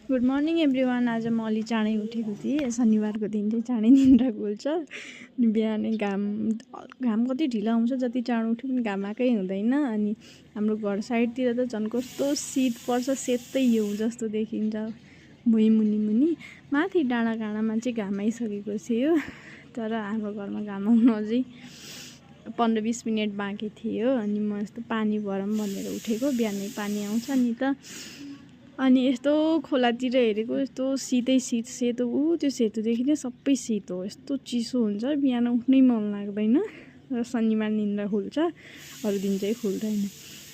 Good morning everyone. आज म अलि चाँडै उठेको थिएँ। शनिबारको दिन चाहिँ चाँडै निन्द्रा खुल्छ। अनि बिहानै घाम कति ढिलो आउँछ, जति चाँडो उठ्यो पनि घाम आएकै हुँदैन। अनि हाम्रो घर साइडतिर त झन् कस्तो शीत पर्छ, सेतै हिउँ जस्तो देखिन्छ भुइँ मुनि माथि डाँडा काँडामा चाहिँ घाम आइसकेको थियो। तर हाम्रो घरमा घाम आउनु अझै 15-20 मिनट बाँकी थियो। अनि म यस्तो पानी भरौँ भनेर उठेको, बिहानै पानी आउँछ नि त। अनि यस्तो खोलातिर हेरेको, यस्तो शीतै शीत, सेतो त्यो सेतोदेखि नै सबै शीत हो, यस्तो चिसो हुन्छ, बिहान उठ्नै मन लाग्दैन। र शनिबार निन्द्रा खुल्छ, अरू दिन चाहिँ खुल्दैन।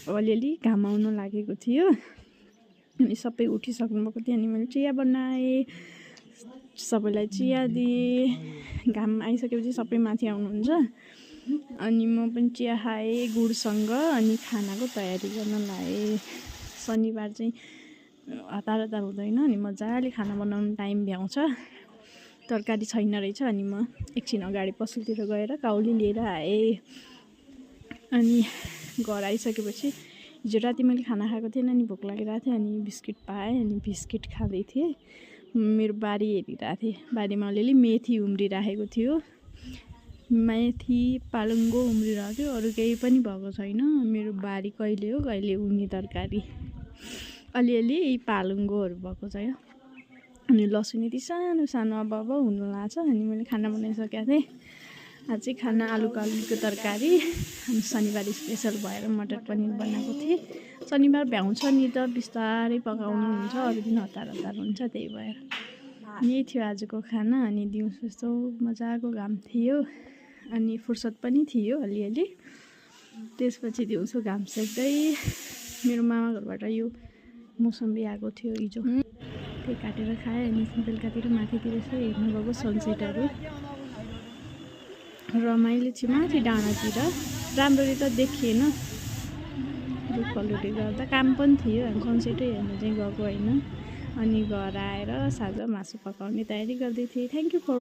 अलिअलि घाम आउन लागेको थियो अनि सबै उठिसक्नु भएको थियो। अनि मैले चिया बनाएँ, सबैलाई चिया दिएँ। घाम आइसकेपछि सबै माथि आउनुहुन्छ। अनि म पनि चिया खाएँ गुडसँग। अनि खानाको तयारी गर्न लागेँ। शनिबार चाहिँ हतार हुँदैन, अनि मजाले खाना बनाउनु टाइम भ्याउँछ। तरकारी छैन रहेछ, अनि म एकछिन अगाडि पसलतिर गएर काउली लिएर आएँ। अनि घर आइसकेपछि हिजो राति मैले खाना खाएको थिएन, अनि भोक लागिरहेको थियो। अनि बिस्किट पाएँ, अनि बिस्किट खाँदै थिएँ। मेरो बारी हेरिरहेको थिएँ। बारीमा अलिअलि मेथी उम्रिराखेको थियो, मेथी पालङ्गो उम्रिरहेको थियो। अरू केही पनि भएको छैन। मेरो बारी कहिले हो कहिले हुने तरकारी। अलिअलि पालङ्गोहरू भएको छ। अनि लसुन यति सानो सानो अब हुनु लाग्छ। अनि मैले खाना बनाइसकेको थिएँ। आज चाहिँ खाना आलुको तरकारी। अनि शनिबार स्पेसल भएर मटर पनिर बनाएको थिएँ। शनिबार भ्याउँछ नि त, बिस्तारै पकाउनु हुन्छ, अरू दिन हतार हुन्छ, त्यही भएर यही थियो आजको खाना। अनि दिउँसो यस्तो मजाको घाम थियो, अनि फुर्सद पनि थियो अलिअलि। त्यसपछि दिउँसो घाम सेक्दै मेरो मामा घरबाट यो मौसम्बी आएको थियो हिजो, त्यही काटेर खाएँ। अनि बेलुकातिर माथितिर यसो हेर्नुभएको सनसेटहरू, रमाइलो थियो माथि डाँडातिर। राम्ररी त देखिएन, रुखहरूले गर्दा काम पनि थियो। अनि सनसेटै हेर्नु चाहिँ गएको होइन। अनि घर आएर साँझ मासु पकाउने तयारी गर्दै थिएँ। Thank you for